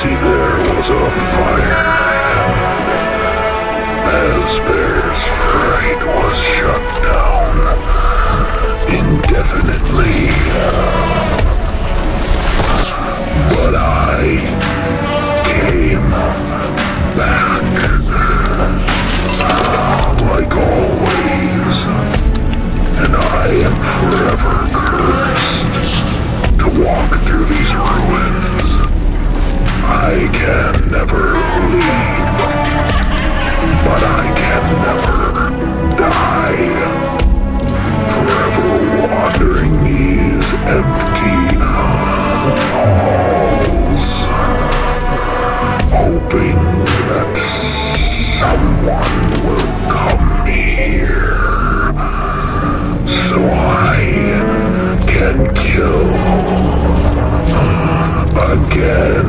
See, there was a fire, and Asbear's Fright was shut down indefinitely. But I came back, like always, and I am forever cursed to walk through these ruins. I can never leave, but I can never die. Forever wandering these empty halls, hoping that someone will come here, so I can kill again.